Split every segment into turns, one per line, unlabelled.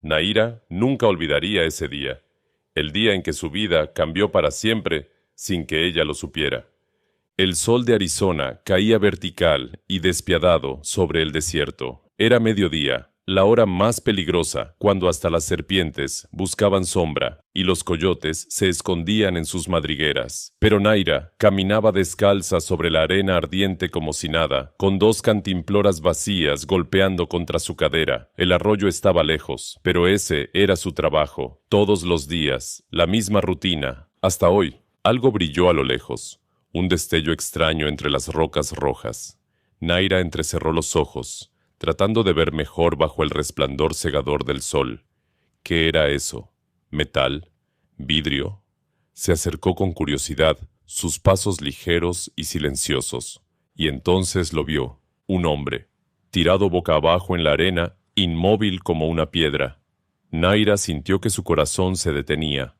Naira nunca olvidaría ese día, el día en que su vida cambió para siempre sin que ella lo supiera. El sol de Arizona caía vertical y despiadado sobre el desierto. Era mediodía, la hora más peligrosa, cuando hasta las serpientes buscaban sombra y los coyotes se escondían en sus madrigueras. Pero Naira caminaba descalza sobre la arena ardiente como si nada, con dos cantimploras vacías golpeando contra su cadera. El arroyo estaba lejos, pero ese era su trabajo. Todos los días, la misma rutina. Hasta hoy, algo brilló a lo lejos. Un destello extraño entre las rocas rojas. Naira entrecerró los ojos, tratando de ver mejor bajo el resplandor cegador del sol. ¿Qué era eso? ¿Metal? ¿Vidrio? Se acercó con curiosidad, sus pasos ligeros y silenciosos, y entonces lo vio, un hombre, tirado boca abajo en la arena, inmóvil como una piedra. Naira sintió que su corazón se detenía.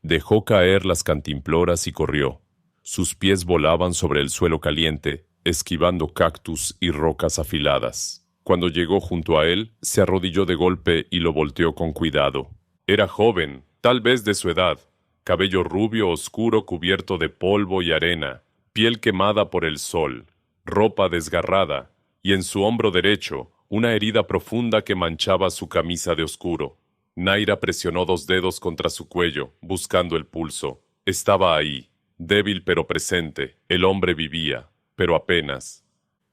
Dejó caer las cantimploras y corrió. Sus pies volaban sobre el suelo caliente, esquivando cactus y rocas afiladas. Cuando llegó junto a él, se arrodilló de golpe y lo volteó con cuidado. Era joven, tal vez de su edad, cabello rubio oscuro cubierto de polvo y arena, piel quemada por el sol, ropa desgarrada, y en su hombro derecho, una herida profunda que manchaba su camisa de oscuro. Naira presionó dos dedos contra su cuello, buscando el pulso. Estaba ahí. Débil pero presente, el hombre vivía, pero apenas.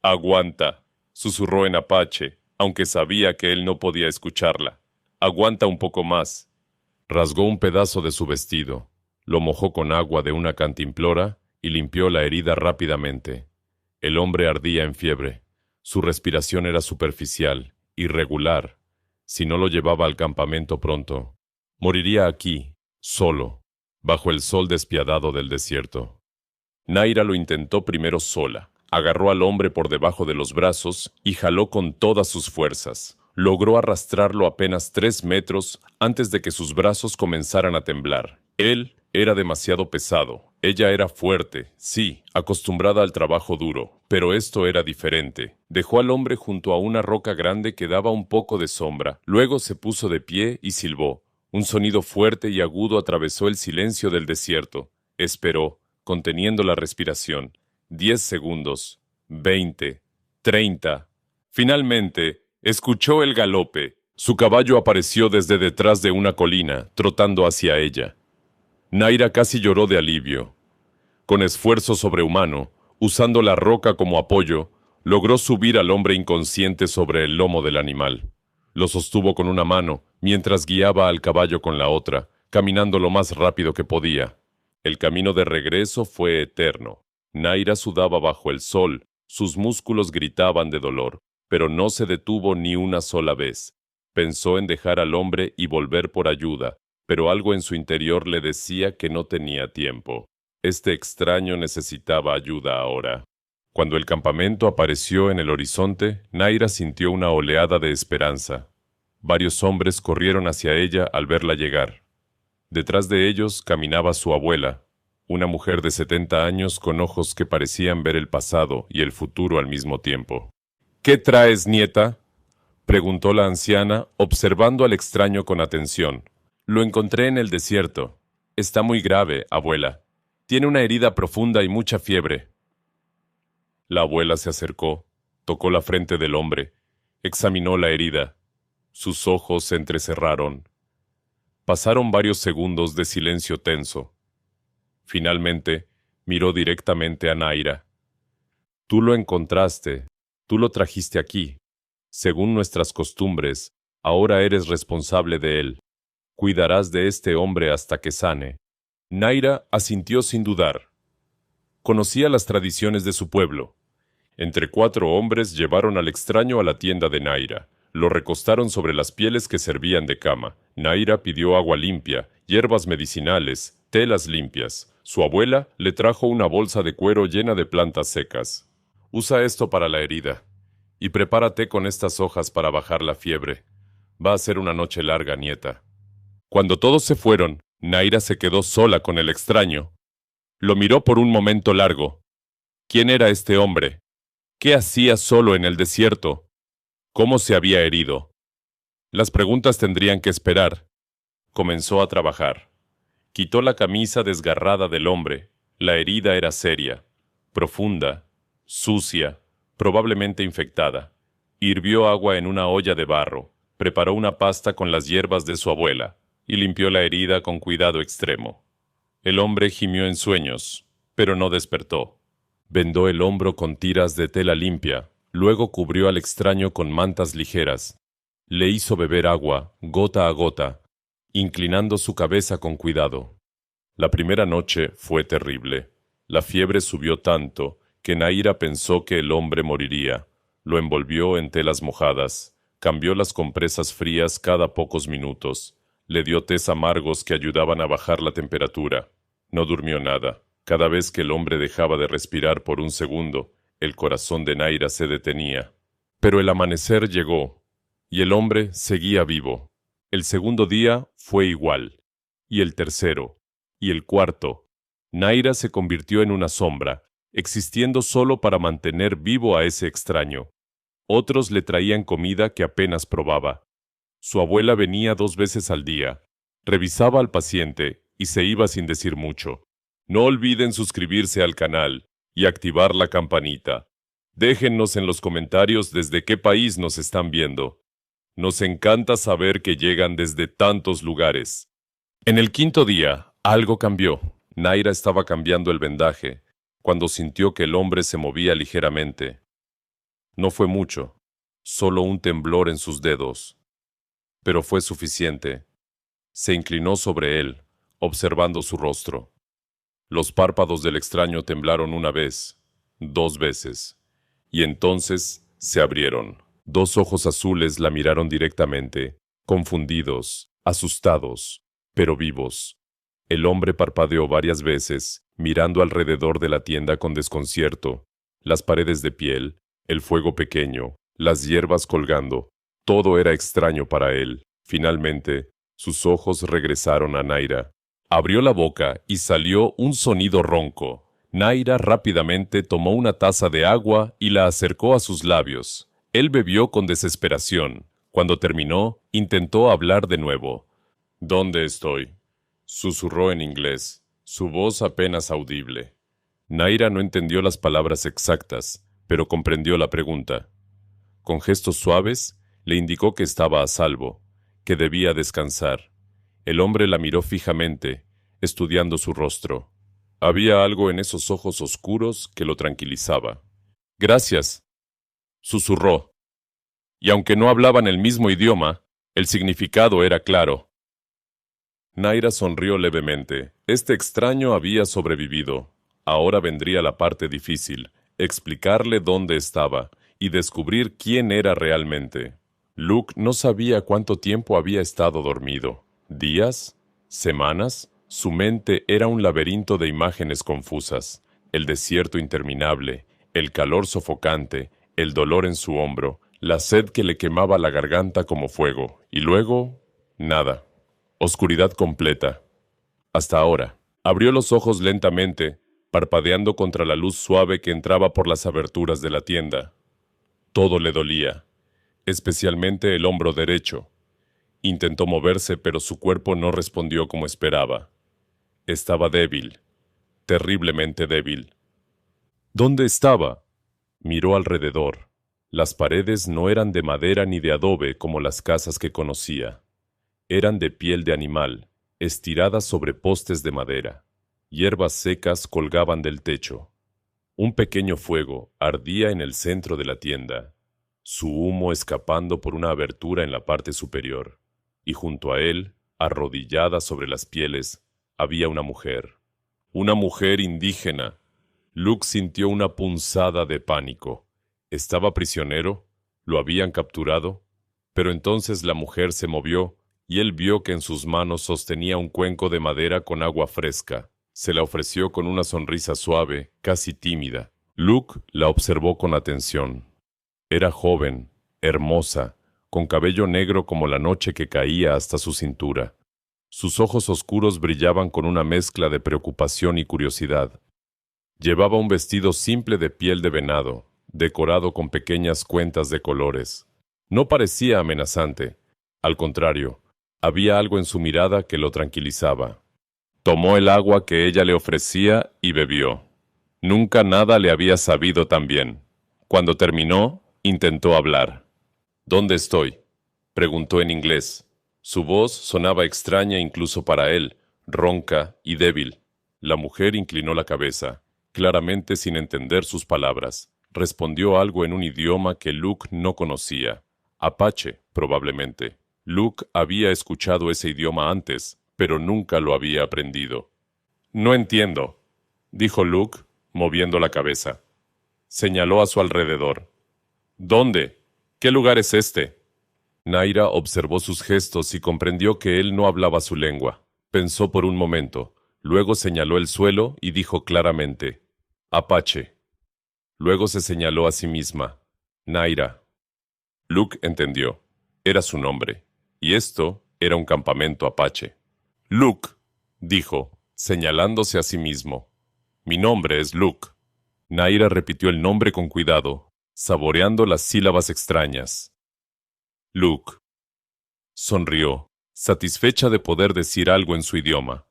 «Aguanta», susurró en apache, aunque sabía que él no podía escucharla. «Aguanta un poco más». Rasgó un pedazo de su vestido, lo mojó con agua de una cantimplora y limpió la herida rápidamente. El hombre ardía en fiebre. Su respiración era superficial, irregular. Si no lo llevaba al campamento pronto, moriría aquí, solo, bajo el sol despiadado del desierto. Naira lo intentó primero sola. Agarró al hombre por debajo de los brazos y jaló con todas sus fuerzas. Logró arrastrarlo apenas 3 metros antes de que sus brazos comenzaran a temblar. Él era demasiado pesado. Ella era fuerte, sí, acostumbrada al trabajo duro, pero esto era diferente. Dejó al hombre junto a una roca grande que daba un poco de sombra. Luego se puso de pie y silbó. Un sonido fuerte y agudo atravesó el silencio del desierto. Esperó, conteniendo la respiración. 10 segundos, 20, 30. Finalmente, escuchó el galope. Su caballo apareció desde detrás de una colina, trotando hacia ella. Naira casi lloró de alivio. Con esfuerzo sobrehumano, usando la roca como apoyo, logró subir al hombre inconsciente sobre el lomo del animal. Lo sostuvo con una mano, mientras guiaba al caballo con la otra, caminando lo más rápido que podía. El camino de regreso fue eterno. Naira sudaba bajo el sol, sus músculos gritaban de dolor, pero no se detuvo ni una sola vez. Pensó en dejar al hombre y volver por ayuda, pero algo en su interior le decía que no tenía tiempo. Este extraño necesitaba ayuda ahora. Cuando el campamento apareció en el horizonte, Naira sintió una oleada de esperanza. Varios hombres corrieron hacia ella al verla llegar. Detrás de ellos caminaba su abuela, una mujer de 70 años con ojos que parecían ver el pasado y el futuro al mismo tiempo. «¿Qué traes, nieta?», preguntó la anciana, observando al extraño con atención. «Lo encontré en el desierto. Está muy grave, abuela. Tiene una herida profunda y mucha fiebre». La abuela se acercó, tocó la frente del hombre, examinó la herida. Sus ojos se entrecerraron. Pasaron varios segundos de silencio tenso. Finalmente, miró directamente a Naira. «Tú lo encontraste, tú lo trajiste aquí. Según nuestras costumbres, ahora eres responsable de él. Cuidarás de este hombre hasta que sane». Naira asintió sin dudar. Conocía las tradiciones de su pueblo. Entre 4 hombres llevaron al extraño a la tienda de Naira. Lo recostaron sobre las pieles que servían de cama. Naira pidió agua limpia, hierbas medicinales, telas limpias. Su abuela le trajo una bolsa de cuero llena de plantas secas. «Usa esto para la herida. Y prepárate con estas hojas para bajar la fiebre. Va a ser una noche larga, nieta». Cuando todos se fueron, Naira se quedó sola con el extraño. Lo miró por un momento largo. ¿Quién era este hombre? ¿Qué hacía solo en el desierto? ¿Cómo se había herido? Las preguntas tendrían que esperar. Comenzó a trabajar. Quitó la camisa desgarrada del hombre. La herida era seria, profunda, sucia, probablemente infectada. Hirvió agua en una olla de barro, preparó una pasta con las hierbas de su abuela y limpió la herida con cuidado extremo. El hombre gimió en sueños, pero no despertó. Vendó el hombro con tiras de tela limpia, luego cubrió al extraño con mantas ligeras. Le hizo beber agua, gota a gota, inclinando su cabeza con cuidado. La primera noche fue terrible. La fiebre subió tanto que Naira pensó que el hombre moriría. Lo envolvió en telas mojadas, cambió las compresas frías cada pocos minutos, le dio tés amargos que ayudaban a bajar la temperatura. No durmió nada. Cada vez que el hombre dejaba de respirar por un segundo, el corazón de Naira se detenía. Pero el amanecer llegó, y el hombre seguía vivo. El segundo día fue igual, y el tercero, y el cuarto. Naira se convirtió en una sombra, existiendo solo para mantener vivo a ese extraño. Otros le traían comida que apenas probaba. Su abuela venía 2 veces al día, revisaba al paciente y se iba sin decir mucho. No olviden suscribirse al canal y activar la campanita. Déjennos en los comentarios desde qué país nos están viendo. Nos encanta saber que llegan desde tantos lugares. En el quinto día, algo cambió. Naira estaba cambiando el vendaje, cuando sintió que el hombre se movía ligeramente. No fue mucho, solo un temblor en sus dedos. Pero fue suficiente. Se inclinó sobre él, observando su rostro. Los párpados del extraño temblaron una vez, 2 veces, y entonces se abrieron. 2 ojos azules la miraron directamente, confundidos, asustados, pero vivos. El hombre parpadeó varias veces, mirando alrededor de la tienda con desconcierto. Las paredes de piel, el fuego pequeño, las hierbas colgando, todo era extraño para él. Finalmente, sus ojos regresaron a Naira. Abrió la boca y salió un sonido ronco. Naira rápidamente tomó una taza de agua y la acercó a sus labios. Él bebió con desesperación. Cuando terminó, intentó hablar de nuevo. ¿Dónde estoy?, susurró en inglés, su voz apenas audible. Naira no entendió las palabras exactas, pero comprendió la pregunta. Con gestos suaves, le indicó que estaba a salvo, que debía descansar. El hombre la miró fijamente, estudiando su rostro. Había algo en esos ojos oscuros que lo tranquilizaba. «Gracias», susurró. Y aunque no hablaban el mismo idioma, el significado era claro. Naira sonrió levemente. Este extraño había sobrevivido. Ahora vendría la parte difícil, explicarle dónde estaba y descubrir quién era realmente. Luke no sabía cuánto tiempo había estado dormido. ¿Días? ¿Semanas? Su mente era un laberinto de imágenes confusas. El desierto interminable, el calor sofocante, el dolor en su hombro, la sed que le quemaba la garganta como fuego. Y luego, nada. Oscuridad completa. Hasta ahora. Abrió los ojos lentamente, parpadeando contra la luz suave que entraba por las aberturas de la tienda. Todo le dolía, especialmente el hombro derecho. Intentó moverse, pero su cuerpo no respondió como esperaba. Estaba débil, terriblemente débil. ¿Dónde estaba? Miró alrededor. Las paredes no eran de madera ni de adobe como las casas que conocía. Eran de piel de animal, estiradas sobre postes de madera. Hierbas secas colgaban del techo. Un pequeño fuego ardía en el centro de la tienda, su humo escapando por una abertura en la parte superior. Y junto a él, arrodillada sobre las pieles, había una mujer. Una mujer indígena. Luke sintió una punzada de pánico. ¿Estaba prisionero? ¿Lo habían capturado? Pero entonces la mujer se movió y él vio que en sus manos sostenía un cuenco de madera con agua fresca. Se la ofreció con una sonrisa suave, casi tímida. Luke la observó con atención. Era joven, hermosa, con cabello negro como la noche que caía hasta su cintura. Sus ojos oscuros brillaban con una mezcla de preocupación y curiosidad. Llevaba un vestido simple de piel de venado, decorado con pequeñas cuentas de colores. No parecía amenazante, Al contrario, había algo en su mirada que lo tranquilizaba. Tomó el agua que ella le ofrecía y bebió. Nunca nada le había sabido tan bien. Cuando terminó, intentó hablar. ¿Dónde estoy?, preguntó en inglés. Su voz sonaba extraña incluso para él, ronca y débil. La mujer inclinó la cabeza, claramente sin entender sus palabras. Respondió algo en un idioma que Luke no conocía. Apache, probablemente. Luke había escuchado ese idioma antes, pero nunca lo había aprendido. No entiendo, dijo Luke, moviendo la cabeza. Señaló a su alrededor. ¿Dónde? ¿Qué lugar es este? Naira observó sus gestos y comprendió que él no hablaba su lengua. Pensó por un momento, luego señaló el suelo y dijo claramente, Apache. Luego se señaló a sí misma, Naira. Luke entendió. Era su nombre, y esto era un campamento apache. Luke, dijo, señalándose a sí mismo. Mi nombre es Luke. Naira repitió el nombre con cuidado, saboreando las sílabas extrañas. Luke. Sonrió, satisfecha de poder decir algo en su idioma.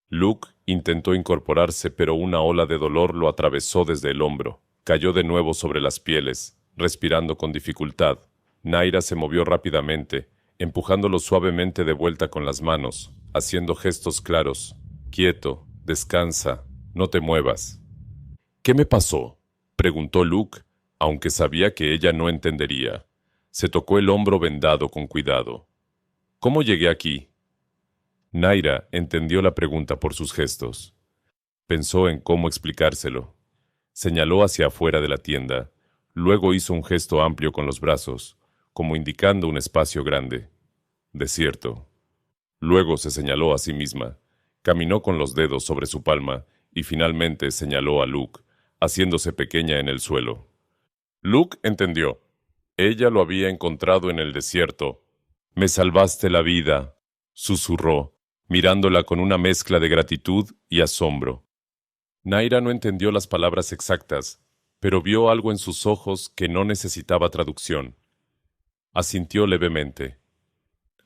Luke intentó incorporarse, pero una ola de dolor lo atravesó desde el hombro. Cayó de nuevo sobre las pieles, respirando con dificultad. Naira se movió rápidamente, empujándolo suavemente de vuelta con las manos, haciendo gestos claros. Quieto, descansa, no te muevas. ¿Qué me pasó?, preguntó Luke, aunque sabía que ella no entendería. Se tocó el hombro vendado con cuidado. ¿Cómo llegué aquí? Naira entendió la pregunta por sus gestos. Pensó en cómo explicárselo. Señaló hacia afuera de la tienda, luego hizo un gesto amplio con los brazos, como indicando un espacio grande. Desierto. Luego se señaló a sí misma, caminó con los dedos sobre su palma y finalmente señaló a Luke, haciéndose pequeña en el suelo. Luke entendió. Ella lo había encontrado en el desierto. Me salvaste la vida, susurró, mirándola con una mezcla de gratitud y asombro. Naira no entendió las palabras exactas, pero vio algo en sus ojos que no necesitaba traducción. Asintió levemente.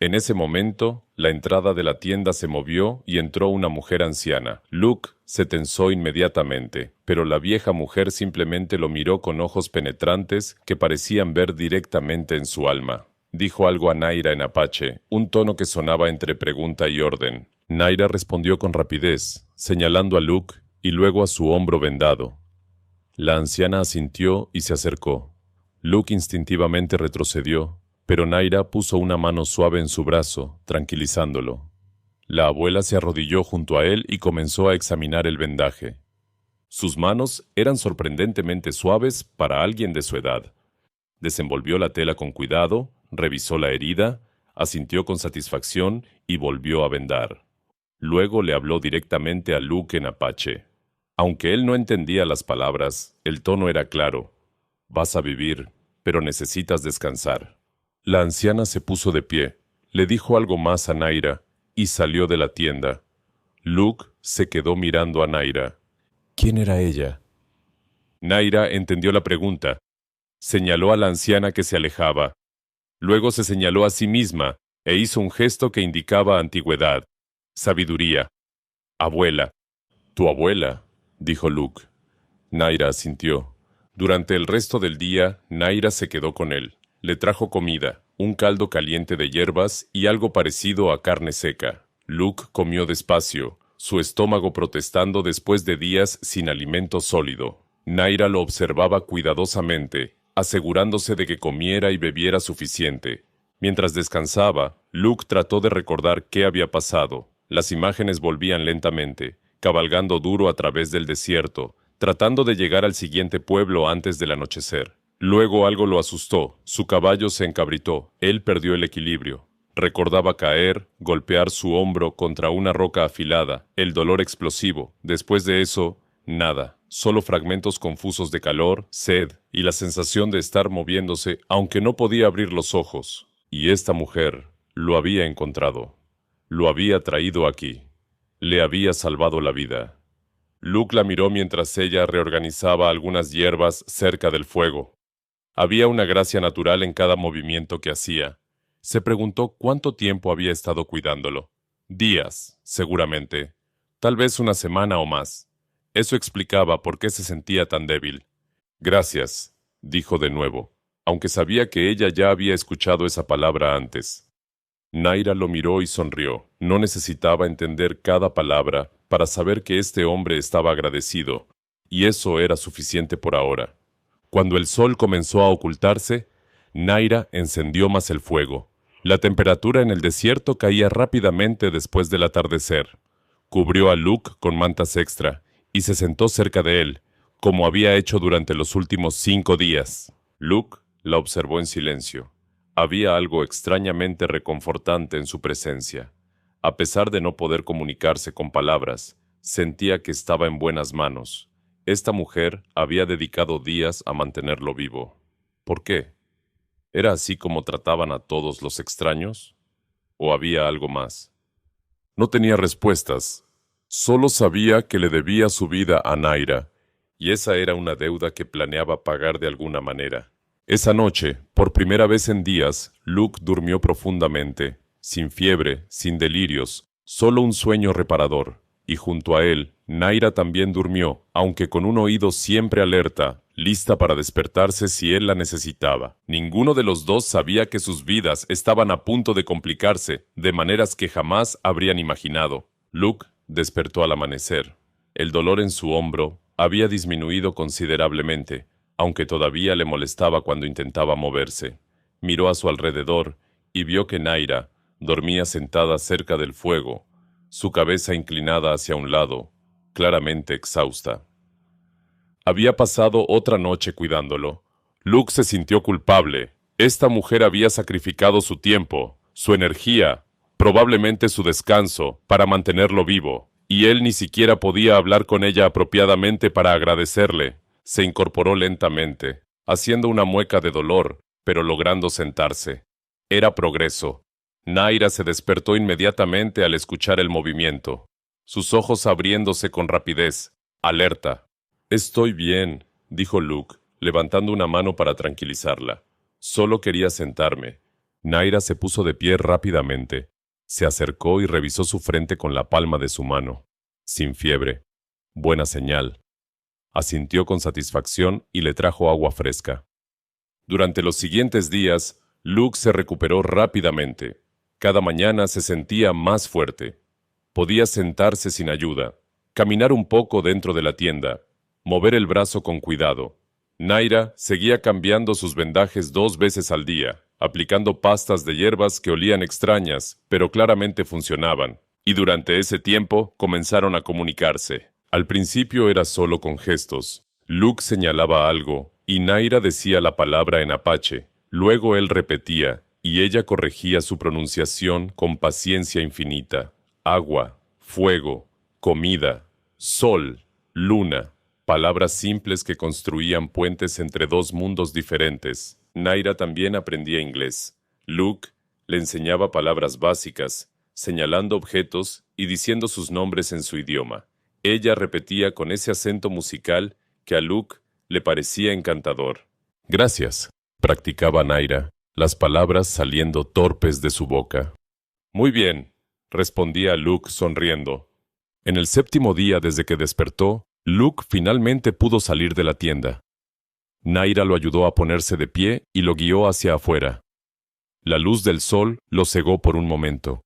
En ese momento, la entrada de la tienda se movió y entró una mujer anciana. Luke se tensó inmediatamente, pero la vieja mujer simplemente lo miró con ojos penetrantes que parecían ver directamente en su alma. Dijo algo a Naira en apache, un tono que sonaba entre pregunta y orden. Naira respondió con rapidez, señalando a Luke y luego a su hombro vendado. La anciana asintió y se acercó. Luke instintivamente retrocedió, pero Naira puso una mano suave en su brazo, tranquilizándolo. La abuela se arrodilló junto a él y comenzó a examinar el vendaje. Sus manos eran sorprendentemente suaves para alguien de su edad. Desenvolvió la tela con cuidado, revisó la herida, asintió con satisfacción y volvió a vendar. Luego le habló directamente a Luke en apache. Aunque él no entendía las palabras, el tono era claro. Vas a vivir, pero necesitas descansar. La anciana se puso de pie, le dijo algo más a Naira y salió de la tienda. Luke se quedó mirando a Naira. ¿Quién era ella? Naira entendió la pregunta. Señaló a la anciana que se alejaba. Luego se señaló a sí misma e hizo un gesto que indicaba antigüedad, sabiduría. Abuela. Tu abuela, dijo Luke. Naira asintió. Durante el resto del día, Naira se quedó con él. Le trajo comida, un caldo caliente de hierbas y algo parecido a carne seca. Luke comió despacio, su estómago protestando después de días sin alimento sólido. Naira lo observaba cuidadosamente, asegurándose de que comiera y bebiera suficiente. Mientras descansaba, Luke trató de recordar qué había pasado. Las imágenes volvían lentamente, cabalgando duro a través del desierto, tratando de llegar al siguiente pueblo antes del anochecer. Luego algo lo asustó, su caballo se encabritó, él perdió el equilibrio. Recordaba caer, golpear su hombro contra una roca afilada, el dolor explosivo. Después de eso, nada, solo fragmentos confusos de calor, sed y la sensación de estar moviéndose, aunque no podía abrir los ojos. Y esta mujer lo había encontrado, lo había traído aquí, le había salvado la vida. Luke la miró mientras ella reorganizaba algunas hierbas cerca del fuego. Había una gracia natural en cada movimiento que hacía. Se preguntó cuánto tiempo había estado cuidándolo. Días, seguramente. Tal vez una semana o más. Eso explicaba por qué se sentía tan débil. Gracias, dijo de nuevo, aunque sabía que ella ya había escuchado esa palabra antes. Naira lo miró y sonrió. No necesitaba entender cada palabra para saber que este hombre estaba agradecido, y eso era suficiente por ahora. Cuando el sol comenzó a ocultarse, Naira encendió más el fuego. La temperatura en el desierto caía rápidamente después del atardecer. Cubrió a Luke con mantas extra y se sentó cerca de él, como había hecho durante los últimos 5 días. Luke la observó en silencio. Había algo extrañamente reconfortante en su presencia. A pesar de no poder comunicarse con palabras, sentía que estaba en buenas manos. Esta mujer había dedicado días a mantenerlo vivo. ¿Por qué? ¿Era así como trataban a todos los extraños? ¿O había algo más? No tenía respuestas. Solo sabía que le debía su vida a Naira, y esa era una deuda que planeaba pagar de alguna manera. Esa noche, por primera vez en días, Luke durmió profundamente, sin fiebre, sin delirios, solo un sueño reparador. Y junto a él, Naira también durmió, aunque con un oído siempre alerta, lista para despertarse si él la necesitaba. Ninguno de los dos sabía que sus vidas estaban a punto de complicarse, de maneras que jamás habrían imaginado. Luke despertó al amanecer. El dolor en su hombro había disminuido considerablemente, aunque todavía le molestaba cuando intentaba moverse. Miró a su alrededor y vio que Naira dormía sentada cerca del fuego, su cabeza inclinada hacia un lado, claramente exhausta. Había pasado otra noche cuidándolo. Luke se sintió culpable. Esta mujer había sacrificado su tiempo, su energía, probablemente su descanso, para mantenerlo vivo, y él ni siquiera podía hablar con ella apropiadamente para agradecerle. Se incorporó lentamente, haciendo una mueca de dolor, pero logrando sentarse. Era progreso. Naira se despertó inmediatamente al escuchar el movimiento, sus ojos abriéndose con rapidez, alerta. «Estoy bien», dijo Luke, levantando una mano para tranquilizarla. «Solo quería sentarme». Naira se puso de pie rápidamente. Se acercó y revisó su frente con la palma de su mano. Sin fiebre. Buena señal. Asintió con satisfacción y le trajo agua fresca. Durante los siguientes días, Luke se recuperó rápidamente. Cada mañana se sentía más fuerte. Podía sentarse sin ayuda, caminar un poco dentro de la tienda, mover el brazo con cuidado. Naira seguía cambiando sus vendajes 2 veces al día, aplicando pastas de hierbas que olían extrañas, pero claramente funcionaban. Y durante ese tiempo comenzaron a comunicarse. Al principio era solo con gestos. Luke señalaba algo, y Naira decía la palabra en apache. Luego él repetía, y ella corregía su pronunciación con paciencia infinita. Agua, fuego, comida, sol, luna. Palabras simples que construían puentes entre 2 mundos diferentes. Naira también aprendía inglés. Luke le enseñaba palabras básicas, señalando objetos y diciendo sus nombres en su idioma. Ella repetía con ese acento musical que a Luke le parecía encantador. «Gracias», practicaba Naira, las palabras saliendo torpes de su boca. «Muy bien», respondía Luke sonriendo. En el 7º día desde que despertó, Luke finalmente pudo salir de la tienda. Naira lo ayudó a ponerse de pie y lo guió hacia afuera. La luz del sol lo cegó por un momento.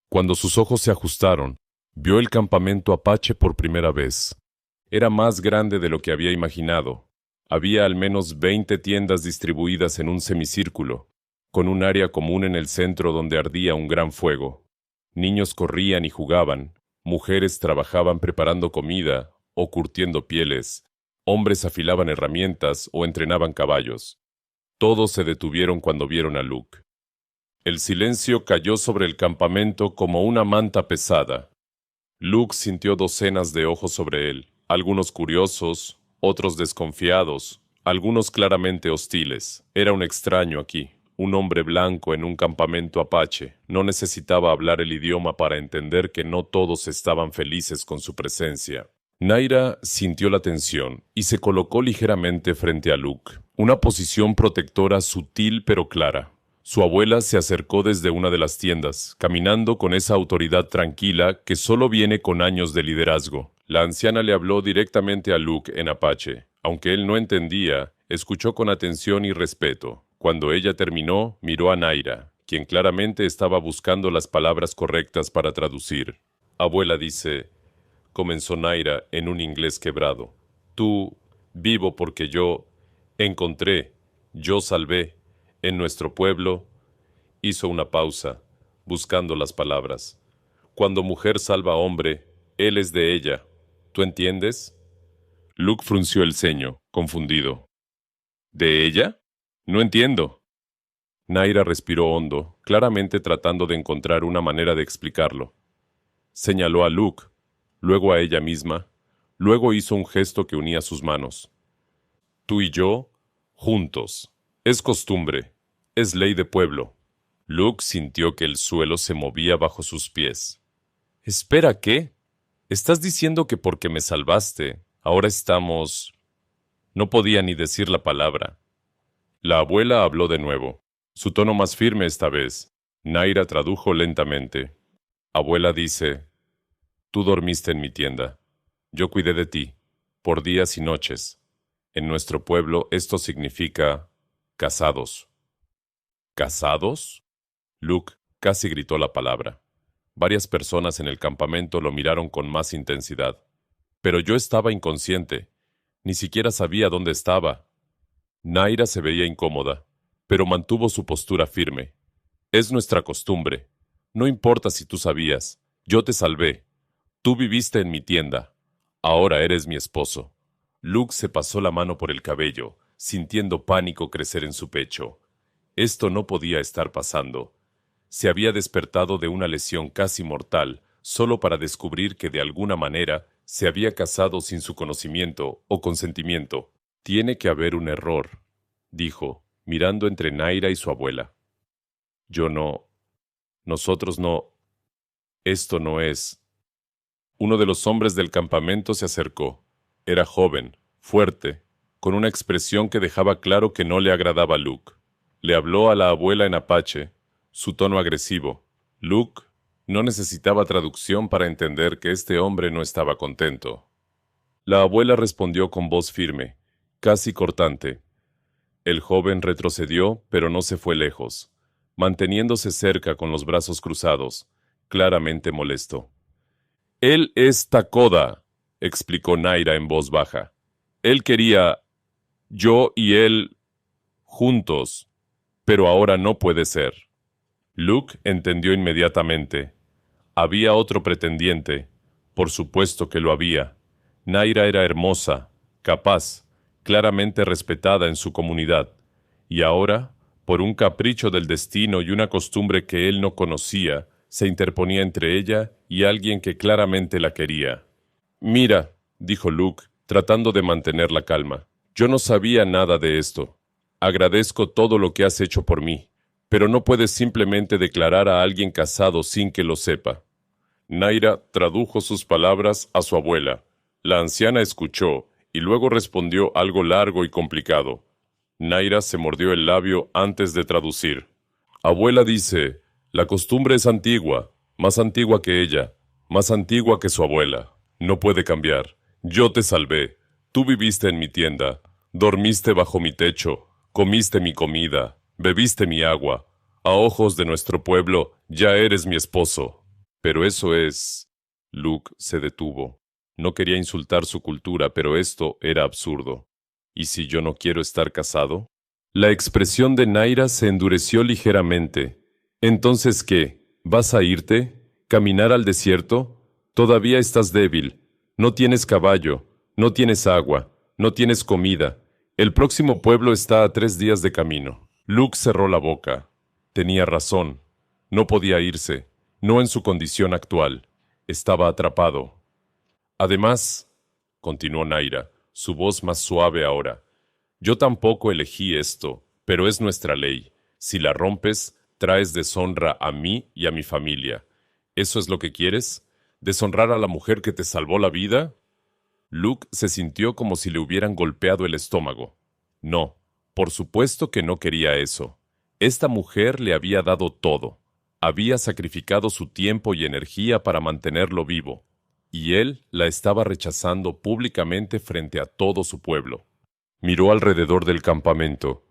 Cuando sus ojos se ajustaron, vio el campamento apache por primera vez. Era más grande de lo que había imaginado. Había al menos 20 tiendas distribuidas en un semicírculo, con un área común en el centro donde ardía un gran fuego. Niños corrían y jugaban, mujeres trabajaban preparando comida o curtiendo pieles, hombres afilaban herramientas o entrenaban caballos. Todos se detuvieron cuando vieron a Luke. El silencio cayó sobre el campamento como una manta pesada. Luke sintió docenas de ojos sobre él, algunos curiosos, otros desconfiados, algunos claramente hostiles. Era un extraño aquí, un hombre blanco en un campamento apache. No necesitaba hablar el idioma para entender que no todos estaban felices con su presencia. Naira sintió la tensión y se colocó ligeramente frente a Luke, una posición protectora sutil pero clara. Su abuela se acercó desde una de las tiendas, caminando con esa autoridad tranquila que solo viene con años de liderazgo. La anciana le habló directamente a Luke en apache. Aunque él no entendía, escuchó con atención y respeto. Cuando ella terminó, miró a Naira, quien claramente estaba buscando las palabras correctas para traducir. Abuela dice, comenzó Naira en un inglés quebrado. Tú, vivo porque yo, encontré, yo salvé, en nuestro pueblo, hizo una pausa, buscando las palabras. Cuando mujer salva a hombre, él es de ella. ¿Tú entiendes? Luke frunció el ceño, confundido. ¿De ella? No entiendo. Naira respiró hondo, claramente tratando de encontrar una manera de explicarlo. Señaló a Luke, luego a ella misma, luego hizo un gesto que unía sus manos. Tú y yo, juntos. Es costumbre, es ley de pueblo. Luke sintió que el suelo se movía bajo sus pies. ¿Espera qué? ¿Estás diciendo que porque me salvaste, ahora estamos...? No podía ni decir la palabra. La abuela habló de nuevo, su tono más firme esta vez. Naira tradujo lentamente. Abuela dice, tú dormiste en mi tienda. Yo cuidé de ti, por días y noches. En nuestro pueblo esto significa casados. ¿Casados? Luke casi gritó la palabra. Varias personas en el campamento lo miraron con más intensidad. Pero yo estaba inconsciente. Ni siquiera sabía dónde estaba. Naira se veía incómoda, pero mantuvo su postura firme. Es nuestra costumbre. No importa si tú sabías. Yo te salvé. Tú viviste en mi tienda. Ahora eres mi esposo. Luke se pasó la mano por el cabello, sintiendo pánico crecer en su pecho. Esto no podía estar pasando. Se había despertado de una lesión casi mortal, solo para descubrir que de alguna manera se había casado sin su conocimiento o consentimiento. Tiene que haber un error, dijo, mirando entre Naira y su abuela. Yo no... Nosotros no... Esto no es... Uno de los hombres del campamento se acercó. Era joven, fuerte, con una expresión que dejaba claro que no le agradaba a Luke. Le habló a la abuela en apache, su tono agresivo. Luke no necesitaba traducción para entender que este hombre no estaba contento. La abuela respondió con voz firme, casi cortante. El joven retrocedió, pero no se fue lejos, manteniéndose cerca con los brazos cruzados, claramente molesto. Él es Takoda, explicó Naira en voz baja. Él quería... yo y él... juntos, pero ahora no puede ser. Luke entendió inmediatamente. Había otro pretendiente. Por supuesto que lo había. Naira era hermosa, capaz, claramente respetada en su comunidad. Y ahora, por un capricho del destino y una costumbre que él no conocía, se interponía entre ella y alguien que claramente la quería. Mira, dijo Luke, tratando de mantener la calma. Yo no sabía nada de esto. Agradezco todo lo que has hecho por mí, pero no puedes simplemente declarar a alguien casado sin que lo sepa. Naira tradujo sus palabras a su abuela. La anciana escuchó y luego respondió algo largo y complicado. Naira se mordió el labio antes de traducir. Abuela dice, la costumbre es antigua, más antigua que ella, más antigua que su abuela. No puede cambiar. Yo te salvé. Tú viviste en mi tienda, dormiste bajo mi techo, comiste mi comida, bebiste mi agua. A ojos de nuestro pueblo, ya eres mi esposo. Pero eso es... Luke se detuvo. No quería insultar su cultura, pero esto era absurdo. ¿Y si yo no quiero estar casado? La expresión de Naira se endureció ligeramente. ¿Entonces qué? ¿Vas a irte? ¿Caminar al desierto? Todavía estás débil. No tienes caballo. No tienes agua. No tienes comida. El próximo pueblo está a 3 días de camino. Luke cerró la boca. Tenía razón. No podía irse. No en su condición actual. Estaba atrapado. Además, continuó Naira, su voz más suave ahora, yo tampoco elegí esto, pero es nuestra ley. Si la rompes, traes deshonra a mí y a mi familia. ¿Eso es lo que quieres? ¿Deshonrar a la mujer que te salvó la vida? Luke se sintió como si le hubieran golpeado el estómago. No, por supuesto que no quería eso. Esta mujer le había dado todo. Había sacrificado su tiempo y energía para mantenerlo vivo, y él la estaba rechazando públicamente frente a todo su pueblo. Miró alrededor del campamento.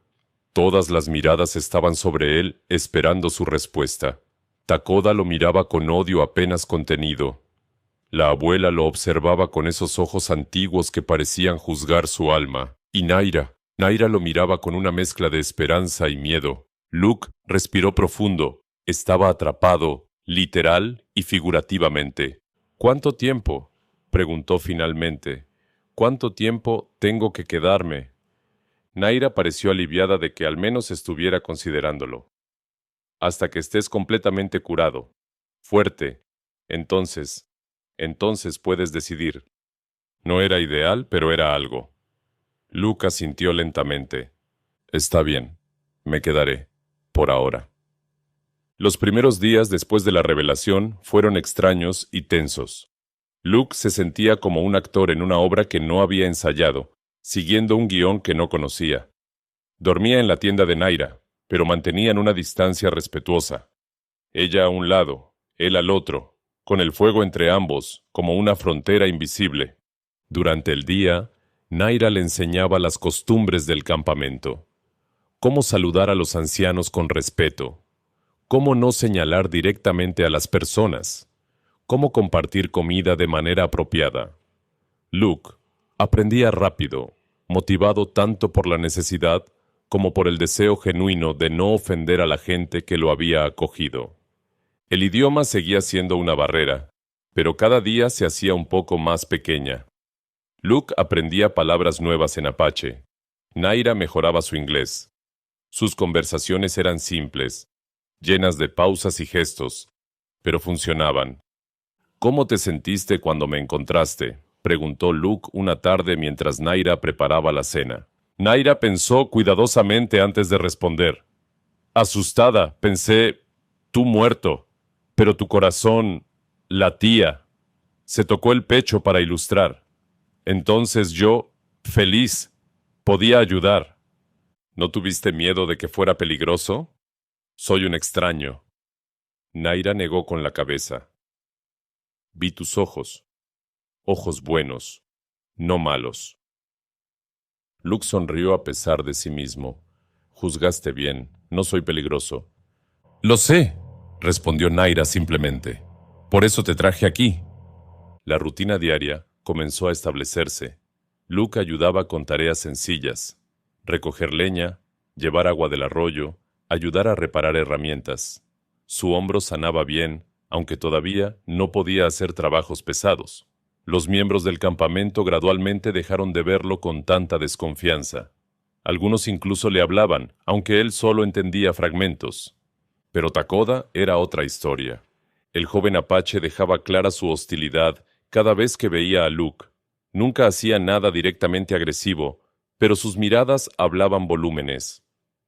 Todas las miradas estaban sobre él, esperando su respuesta. Takoda lo miraba con odio apenas contenido. La abuela lo observaba con esos ojos antiguos que parecían juzgar su alma. Y Naira lo miraba con una mezcla de esperanza y miedo. Luke respiró profundo. Estaba atrapado, literal y figurativamente. ¿Cuánto tiempo?, preguntó finalmente. ¿Cuánto tiempo tengo que quedarme? Naira pareció aliviada de que al menos estuviera considerándolo. Hasta que estés completamente curado. Fuerte. Entonces puedes decidir. No era ideal, pero era algo. Luke asintió lentamente. Está bien. Me quedaré. Por ahora. Los primeros días después de la revelación fueron extraños y tensos. Luke se sentía como un actor en una obra que no había ensayado, siguiendo un guión que no conocía. Dormía en la tienda de Naira, pero mantenían una distancia respetuosa. Ella a un lado, él al otro, con el fuego entre ambos, como una frontera invisible. Durante el día, Naira le enseñaba las costumbres del campamento. Cómo saludar a los ancianos con respeto. Cómo no señalar directamente a las personas. Cómo compartir comida de manera apropiada. Luke aprendía rápido, motivado tanto por la necesidad como por el deseo genuino de no ofender a la gente que lo había acogido. El idioma seguía siendo una barrera, pero cada día se hacía un poco más pequeña. Luke aprendía palabras nuevas en apache. Naira mejoraba su inglés. Sus conversaciones eran simples, llenas de pausas y gestos, pero funcionaban. ¿Cómo te sentiste cuando me encontraste?, preguntó Luke una tarde mientras Naira preparaba la cena. Naira pensó cuidadosamente antes de responder. Asustada, pensé, tú muerto, pero tu corazón latía. Se tocó el pecho para ilustrar. Entonces yo, feliz, podía ayudar. ¿No tuviste miedo de que fuera peligroso? Soy un extraño. Naira negó con la cabeza. Vi tus ojos. Ojos buenos, no malos. Luke sonrió a pesar de sí mismo. Juzgaste bien, no soy peligroso. Lo sé, respondió Naira simplemente. Por eso te traje aquí. La rutina diaria comenzó a establecerse. Luke ayudaba con tareas sencillas. Recoger leña, llevar agua del arroyo, ayudar a reparar herramientas. Su hombro sanaba bien, aunque todavía no podía hacer trabajos pesados. Los miembros del campamento gradualmente dejaron de verlo con tanta desconfianza. Algunos incluso le hablaban, aunque él solo entendía fragmentos. Pero Takoda era otra historia. El joven apache dejaba clara su hostilidad cada vez que veía a Luke. Nunca hacía nada directamente agresivo, pero sus miradas hablaban volúmenes.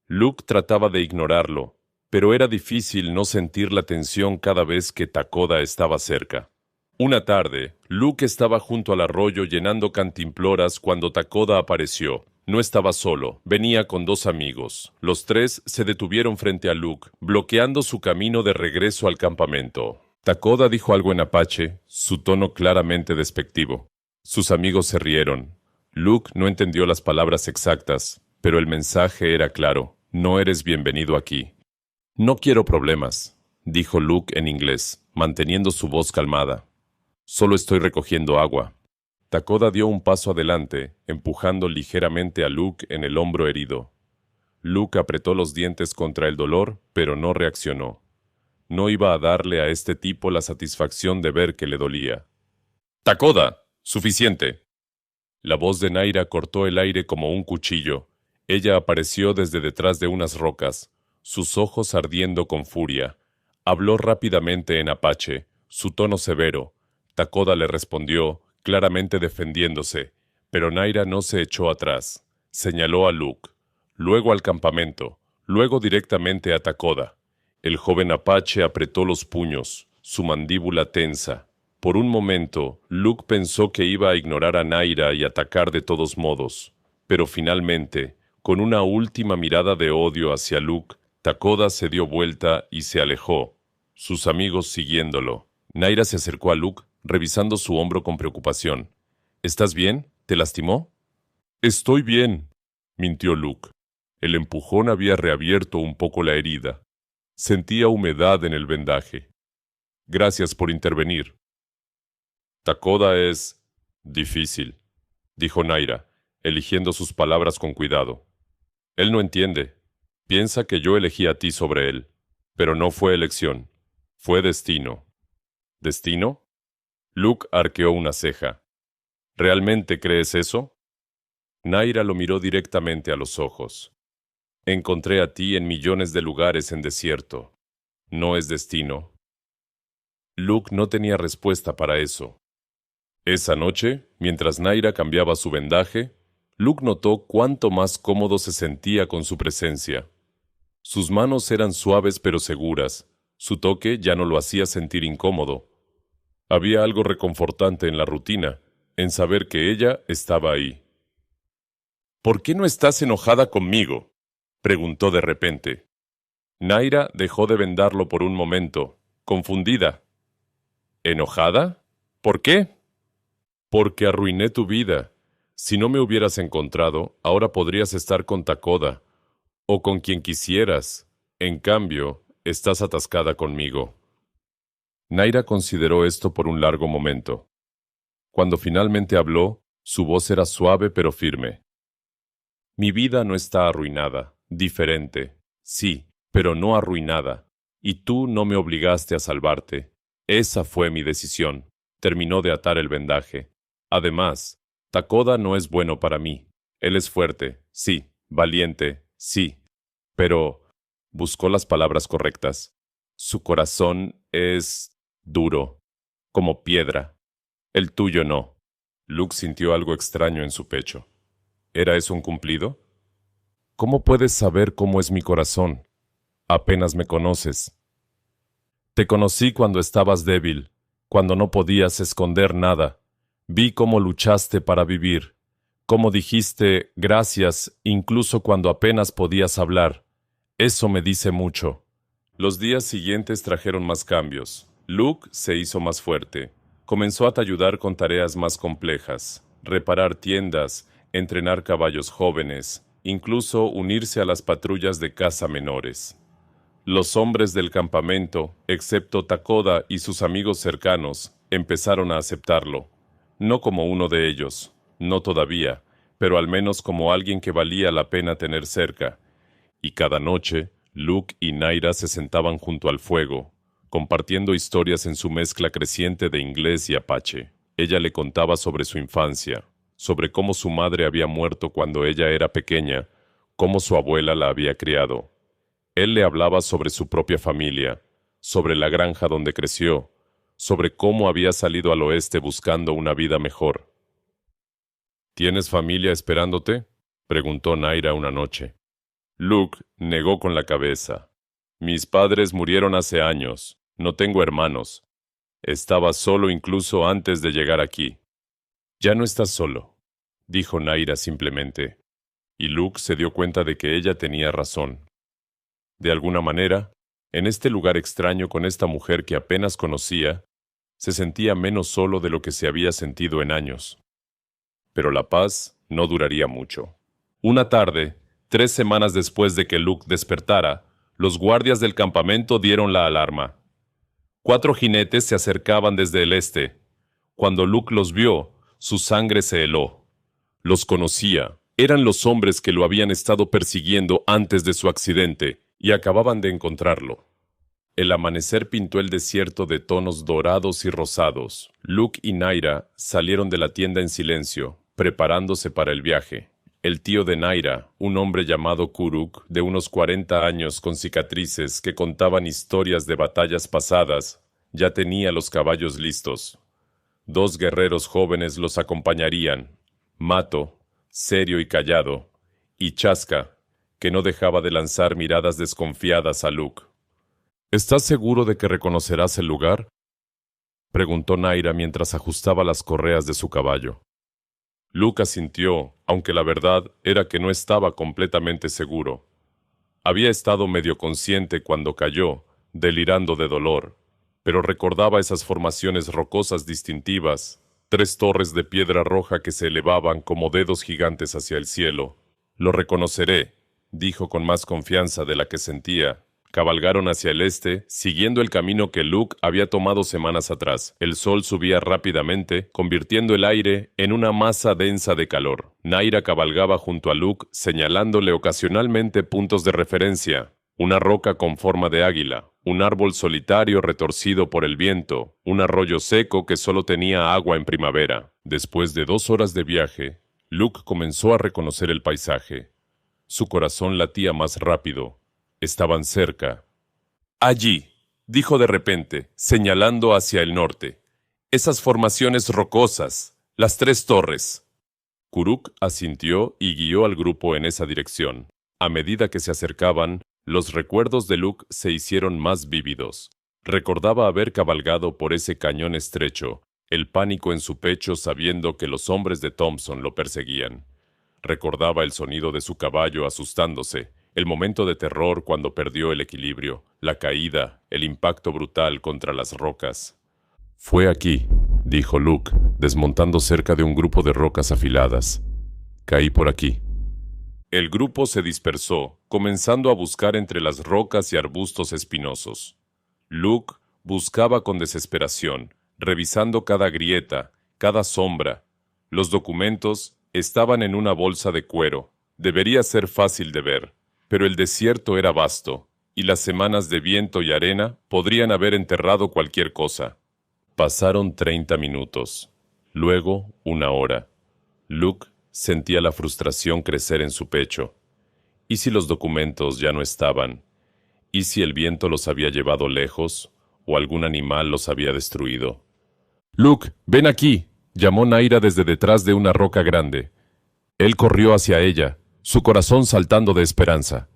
Luke trataba de ignorarlo, pero era difícil no sentir la tensión cada vez que Takoda estaba cerca. Una tarde, Luke estaba junto al arroyo llenando cantimploras cuando Takoda apareció. No estaba solo, venía con dos amigos. Los tres se detuvieron frente a Luke, bloqueando su camino de regreso al campamento. Takoda dijo algo en apache, su tono claramente despectivo. Sus amigos se rieron. Luke no entendió las palabras exactas, pero el mensaje era claro. No eres bienvenido aquí. No quiero problemas, dijo Luke en inglés, manteniendo su voz calmada. Solo estoy recogiendo agua. Takoda dio un paso adelante, empujando ligeramente a Luke en el hombro herido. Luke apretó los dientes contra el dolor, pero no reaccionó. No iba a darle a este tipo la satisfacción de ver que le dolía. ¡Takoda! ¡Suficiente! La voz de Naira cortó el aire como un cuchillo. Ella apareció desde detrás de unas rocas, sus ojos ardiendo con furia. Habló rápidamente en apache, su tono severo. Takoda le respondió, claramente defendiéndose, pero Naira no se echó atrás. Señaló a Luke, luego al campamento, luego directamente a Takoda. El joven apache apretó los puños, su mandíbula tensa. Por un momento, Luke pensó que iba a ignorar a Naira y atacar de todos modos, pero finalmente, con una última mirada de odio hacia Luke, Takoda se dio vuelta y se alejó, sus amigos siguiéndolo. Naira se acercó a Luke, revisando su hombro con preocupación. ¿Estás bien? ¿Te lastimó? Estoy bien, mintió Luke. El empujón había reabierto un poco la herida. Sentía humedad en el vendaje. Gracias por intervenir. Takoda es difícil, dijo Naira, eligiendo sus palabras con cuidado. Él no entiende. Piensa que yo elegí a ti sobre él. Pero no fue elección. Fue destino. ¿Destino? Luke arqueó una ceja. ¿Realmente crees eso? Naira lo miró directamente a los ojos. Encontré a ti en millones de lugares en desierto. ¿No es destino? Luke no tenía respuesta para eso. Esa noche, mientras Naira cambiaba su vendaje, Luke notó cuánto más cómodo se sentía con su presencia. Sus manos eran suaves pero seguras. Su toque ya no lo hacía sentir incómodo. Había algo reconfortante en la rutina, en saber que ella estaba ahí. ¿Por qué no estás enojada conmigo?, preguntó de repente. Naira dejó de vendarlo por un momento, confundida. ¿Enojada? ¿Por qué? Porque arruiné tu vida. Si no me hubieras encontrado, ahora podrías estar con Takoda, o con quien quisieras. En cambio, estás atascada conmigo. Naira consideró esto por un largo momento. Cuando finalmente habló, su voz era suave pero firme. Mi vida no está arruinada, diferente. Sí, pero no arruinada. Y tú no me obligaste a salvarte. Esa fue mi decisión. Terminó de atar el vendaje. Además, Takoda no es bueno para mí. Él es fuerte, sí, valiente, sí. Pero buscó las palabras correctas. Su corazón es duro, como piedra. El tuyo no. Luke sintió algo extraño en su pecho. ¿Era eso un cumplido? ¿Cómo puedes saber cómo es mi corazón? Apenas me conoces. Te conocí cuando estabas débil, cuando no podías esconder nada. Vi cómo luchaste para vivir, cómo dijiste gracias incluso cuando apenas podías hablar. Eso me dice mucho. Los días siguientes trajeron más cambios. Luke se hizo más fuerte. Comenzó a ayudar con tareas más complejas, reparar tiendas, entrenar caballos jóvenes, incluso unirse a las patrullas de caza menores. Los hombres del campamento, excepto Takoda y sus amigos cercanos, empezaron a aceptarlo. No como uno de ellos, no todavía, pero al menos como alguien que valía la pena tener cerca. Y cada noche, Luke y Naira se sentaban junto al fuego, compartiendo historias en su mezcla creciente de inglés y apache. Ella le contaba sobre su infancia, sobre cómo su madre había muerto cuando ella era pequeña, cómo su abuela la había criado. Él le hablaba sobre su propia familia, sobre la granja donde creció, sobre cómo había salido al oeste buscando una vida mejor. ¿Tienes familia esperándote?, preguntó Naira una noche. Luke negó con la cabeza. Mis padres murieron hace años. No tengo hermanos. Estaba solo incluso antes de llegar aquí. Ya no estás solo, dijo Naira simplemente. Y Luke se dio cuenta de que ella tenía razón. De alguna manera, en este lugar extraño con esta mujer que apenas conocía, se sentía menos solo de lo que se había sentido en años. Pero la paz no duraría mucho. Una tarde, 3 semanas después de que Luke despertara, los guardias del campamento dieron la alarma. 4 jinetes se acercaban desde el este. Cuando Luke los vio, su sangre se heló. Los conocía. Eran los hombres que lo habían estado persiguiendo antes de su accidente y acababan de encontrarlo. El amanecer pintó el desierto de tonos dorados y rosados. Luke y Naira salieron de la tienda en silencio, preparándose para el viaje. El tío de Naira, un hombre llamado Kuruk, de unos 40 años con cicatrices que contaban historias de batallas pasadas, ya tenía los caballos listos. 2 guerreros jóvenes los acompañarían, Mato, serio y callado, y Chaska, que no dejaba de lanzar miradas desconfiadas a Luke. ¿Estás seguro de que reconocerás el lugar?, preguntó Naira mientras ajustaba las correas de su caballo. Luke asintió, aunque la verdad era que no estaba completamente seguro. Había estado medio consciente cuando cayó, delirando de dolor, pero recordaba esas formaciones rocosas distintivas, 3 torres de piedra roja que se elevaban como dedos gigantes hacia el cielo. Lo reconoceré, dijo con más confianza de la que sentía. Cabalgaron hacia el este, siguiendo el camino que Luke había tomado semanas atrás. El sol subía rápidamente, convirtiendo el aire en una masa densa de calor. Naira cabalgaba junto a Luke, señalándole ocasionalmente puntos de referencia. Una roca con forma de águila, un árbol solitario retorcido por el viento, un arroyo seco que solo tenía agua en primavera. Después de 2 horas de viaje, Luke comenzó a reconocer el paisaje. Su corazón latía más rápido. Estaban cerca. Allí, dijo de repente, señalando hacia el norte. Esas formaciones rocosas, las 3 torres. Kuruk asintió y guió al grupo en esa dirección. A medida que se acercaban, los recuerdos de Luke se hicieron más vívidos. Recordaba haber cabalgado por ese cañón estrecho, el pánico en su pecho sabiendo que los hombres de Thompson lo perseguían. Recordaba el sonido de su caballo asustándose, el momento de terror cuando perdió el equilibrio, la caída, el impacto brutal contra las rocas. «Fue aquí», dijo Luke, desmontando cerca de un grupo de rocas afiladas. «Caí por aquí». El grupo se dispersó, comenzando a buscar entre las rocas y arbustos espinosos. Luke buscaba con desesperación, revisando cada grieta, cada sombra. Los documentos estaban en una bolsa de cuero. Debería ser fácil de ver. Pero el desierto era vasto, y las semanas de viento y arena podrían haber enterrado cualquier cosa. Pasaron 30 minutos, luego 1 hora. Luke sentía la frustración crecer en su pecho. ¿Y si los documentos ya no estaban? ¿Y si el viento los había llevado lejos, o algún animal los había destruido? «Luke, ven aquí», llamó Naira desde detrás de una roca grande. Él corrió hacia ella, su corazón saltando de esperanza.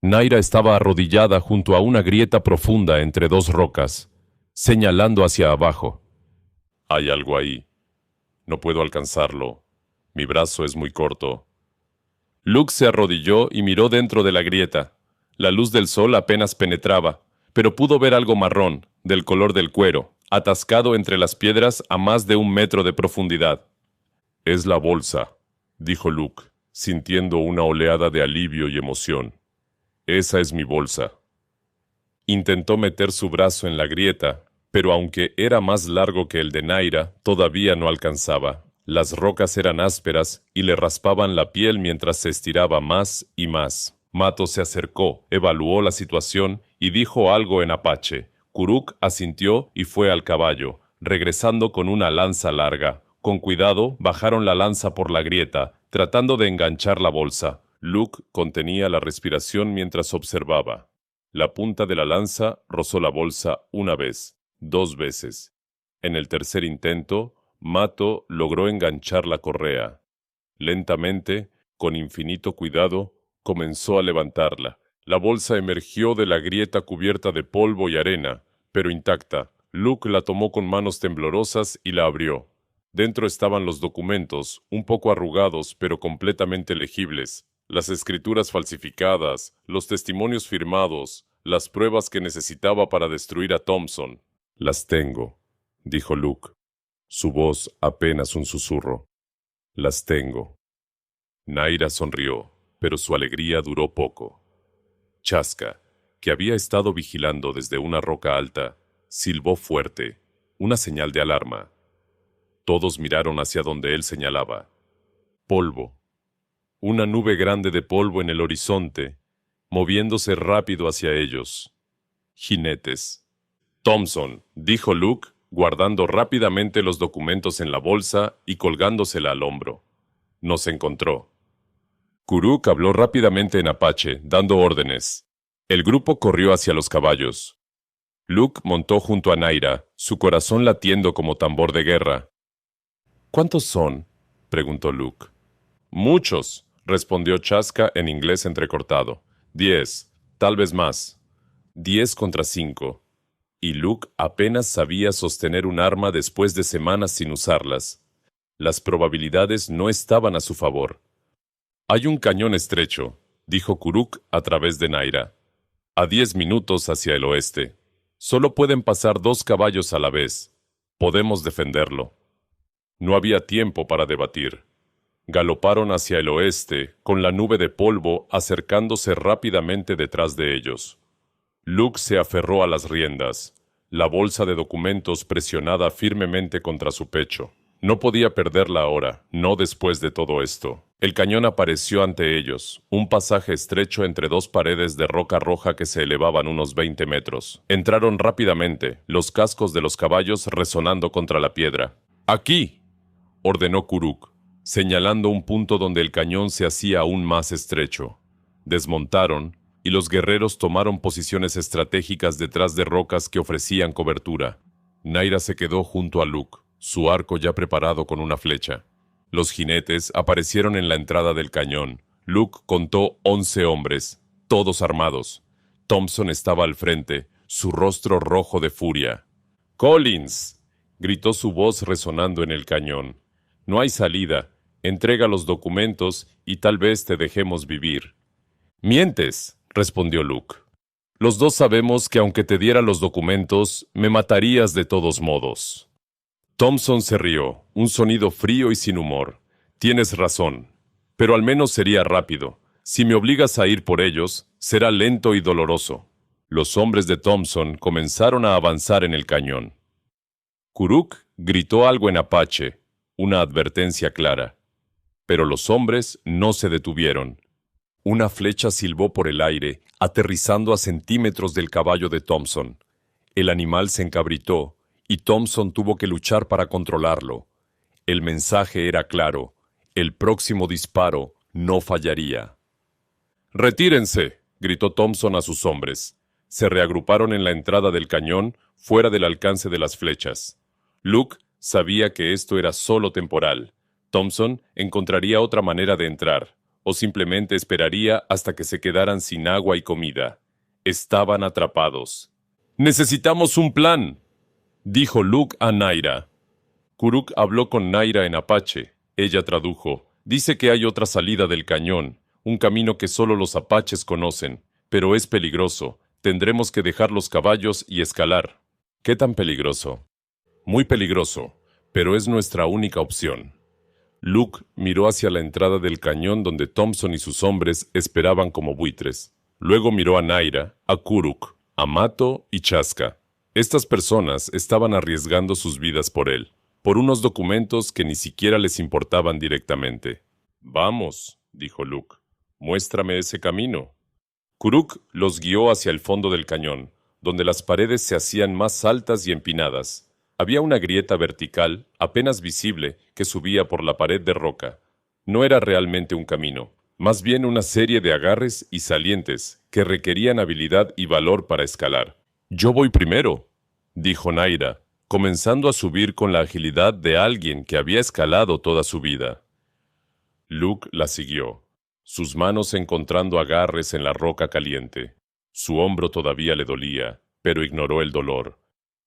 Naira estaba arrodillada junto a una grieta profunda entre 2 rocas, señalando hacia abajo. «Hay algo ahí. No puedo alcanzarlo. Mi brazo es muy corto». Luke se arrodilló y miró dentro de la grieta. La luz del sol apenas penetraba, pero pudo ver algo marrón, del color del cuero, atascado entre las piedras a más de 1 metro de profundidad. «Es la bolsa», dijo Luke, sintiendo una oleada de alivio y emoción. «Esa es mi bolsa». Intentó meter su brazo en la grieta, pero aunque era más largo que el de Naira, todavía no alcanzaba. Las rocas eran ásperas y le raspaban la piel mientras se estiraba más y más. Mato se acercó, evaluó la situación y dijo algo en apache. Kuruk asintió y fue al caballo, regresando con una lanza larga. Con cuidado, bajaron la lanza por la grieta, tratando de enganchar la bolsa. Luke contenía la respiración mientras observaba. La punta de la lanza rozó la bolsa 1 vez, 2 veces. En el tercer intento, Mato logró enganchar la correa. Lentamente, con infinito cuidado, comenzó a levantarla. La bolsa emergió de la grieta cubierta de polvo y arena, pero intacta. Luke la tomó con manos temblorosas y la abrió. Dentro estaban los documentos, un poco arrugados pero completamente legibles, las escrituras falsificadas, los testimonios firmados, las pruebas que necesitaba para destruir a Thompson. «Las tengo», dijo Luke, su voz apenas un susurro. «Las tengo». Naira sonrió, pero su alegría duró poco. Chaska, que había estado vigilando desde una roca alta, silbó fuerte, una señal de alarma. Todos miraron hacia donde él señalaba. Polvo. Una nube grande de polvo en el horizonte, moviéndose rápido hacia ellos. Jinetes. «Thompson», dijo Luke, guardando rápidamente los documentos en la bolsa y colgándosela al hombro. «Nos encontró». Kuruk habló rápidamente en apache, dando órdenes. El grupo corrió hacia los caballos. Luke montó junto a Naira, su corazón latiendo como tambor de guerra. «¿Cuántos son?», preguntó Luke. «Muchos», respondió Chaska en inglés entrecortado. 10, tal vez más. 10 contra 5. Y Luke apenas sabía sostener un arma después de semanas sin usarlas. Las probabilidades no estaban a su favor. «Hay un cañón estrecho», dijo Kuruk a través de Naira. A 10 minutos hacia el oeste. Solo pueden pasar 2 caballos a la vez. Podemos defenderlo. No había tiempo para debatir. Galoparon hacia el oeste, con la nube de polvo acercándose rápidamente detrás de ellos. Luke se aferró a las riendas, la bolsa de documentos presionada firmemente contra su pecho. No podía perderla ahora, no después de todo esto. El cañón apareció ante ellos, un pasaje estrecho entre 2 paredes de roca roja que se elevaban unos 20 metros. Entraron rápidamente, los cascos de los caballos resonando contra la piedra. ¡Aquí!, ordenó Kuruk, señalando un punto donde el cañón se hacía aún más estrecho. Desmontaron, y los guerreros tomaron posiciones estratégicas detrás de rocas que ofrecían cobertura. Naira se quedó junto a Luke, su arco ya preparado con una flecha. Los jinetes aparecieron en la entrada del cañón. Luke contó 11 hombres, todos armados. Thompson estaba al frente, su rostro rojo de furia. «¡Collins!», gritó su voz resonando en el cañón. «No hay salida. Entrega los documentos y tal vez te dejemos vivir». «Mientes», respondió Luke. «Los dos sabemos que aunque te diera los documentos, me matarías de todos modos». Thompson se rió, un sonido frío y sin humor. «Tienes razón, pero al menos sería rápido. Si me obligas a ir por ellos, será lento y doloroso». Los hombres de Thompson comenzaron a avanzar en el cañón. Kuruk gritó algo en apache, una advertencia clara. Pero los hombres no se detuvieron. Una flecha silbó por el aire, aterrizando a centímetros del caballo de Thompson. El animal se encabritó, y Thompson tuvo que luchar para controlarlo. El mensaje era claro. El próximo disparo no fallaría. «¡Retírense!», gritó Thompson a sus hombres. Se reagruparon en la entrada del cañón, fuera del alcance de las flechas. Luke sabía que esto era solo temporal. Thompson encontraría otra manera de entrar, o simplemente esperaría hasta que se quedaran sin agua y comida. Estaban atrapados. «¡Necesitamos un plan!», dijo Luke a Naira. Kuruk habló con Naira en apache. Ella tradujo. «Dice que hay otra salida del cañón, un camino que solo los apaches conocen, pero es peligroso. Tendremos que dejar los caballos y escalar». «¿Qué tan peligroso?» «Muy peligroso, pero es nuestra única opción». Luke miró hacia la entrada del cañón donde Thompson y sus hombres esperaban como buitres. Luego miró a Naira, a Kuruk, a Mato y Chaska. Estas personas estaban arriesgando sus vidas por él, por unos documentos que ni siquiera les importaban directamente. «Vamos», dijo Luke, «muéstrame ese camino». Kuruk los guió hacia el fondo del cañón, donde las paredes se hacían más altas y empinadas. Había una grieta vertical, apenas visible, que subía por la pared de roca. No era realmente un camino, más bien una serie de agarres y salientes que requerían habilidad y valor para escalar. «Yo voy primero», dijo Naira, comenzando a subir con la agilidad de alguien que había escalado toda su vida. Luke la siguió, sus manos encontrando agarres en la roca caliente. Su hombro todavía le dolía, pero ignoró el dolor.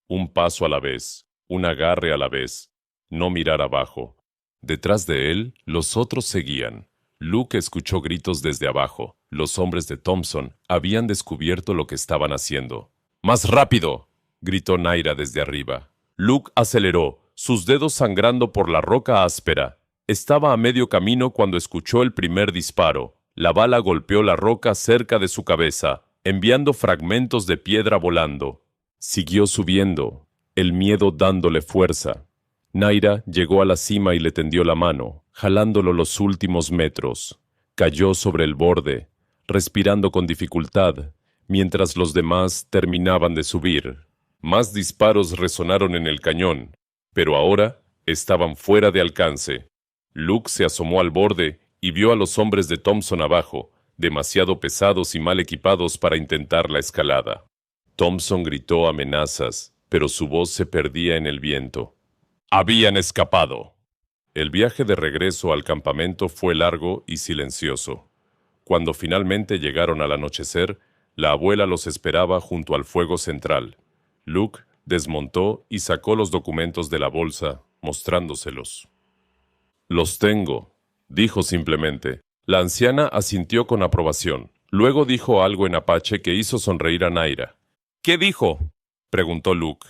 Un paso a la vez, un agarre a la vez, no mirar abajo. Detrás de él, los otros seguían. Luke escuchó gritos desde abajo. Los hombres de Thompson habían descubierto lo que estaban haciendo. «¡Más rápido!», gritó Naira desde arriba. Luke aceleró, sus dedos sangrando por la roca áspera. Estaba a medio camino cuando escuchó el primer disparo. La bala golpeó la roca cerca de su cabeza, enviando fragmentos de piedra volando. Siguió subiendo, el miedo dándole fuerza. Naira llegó a la cima y le tendió la mano, jalándolo los últimos metros. Cayó sobre el borde, respirando con dificultad, mientras los demás terminaban de subir. Más disparos resonaron en el cañón, pero ahora estaban fuera de alcance. Luke se asomó al borde y vio a los hombres de Thompson abajo, demasiado pesados y mal equipados para intentar la escalada. Thompson gritó amenazas, pero su voz se perdía en el viento. Habían escapado. El viaje de regreso al campamento fue largo y silencioso. Cuando finalmente llegaron al anochecer, la abuela los esperaba junto al fuego central. Luke desmontó y sacó los documentos de la bolsa, mostrándoselos. «Los tengo», dijo simplemente. La anciana asintió con aprobación. Luego dijo algo en apache que hizo sonreír a Naira. ¿Qué dijo?, preguntó Luke.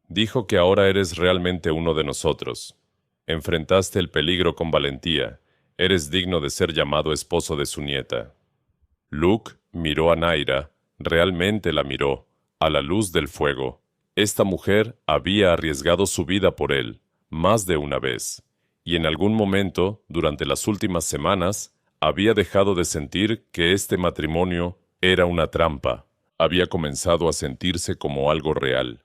Dijo que ahora eres realmente uno de nosotros. Enfrentaste el peligro con valentía. Eres digno de ser llamado esposo de su nieta. Luke miró a Naira, realmente la miró, a la luz del fuego. Esta mujer había arriesgado su vida por él, más de una vez, y en algún momento, durante las últimas semanas, había dejado de sentir que este matrimonio era una trampa. Había comenzado a sentirse como algo real.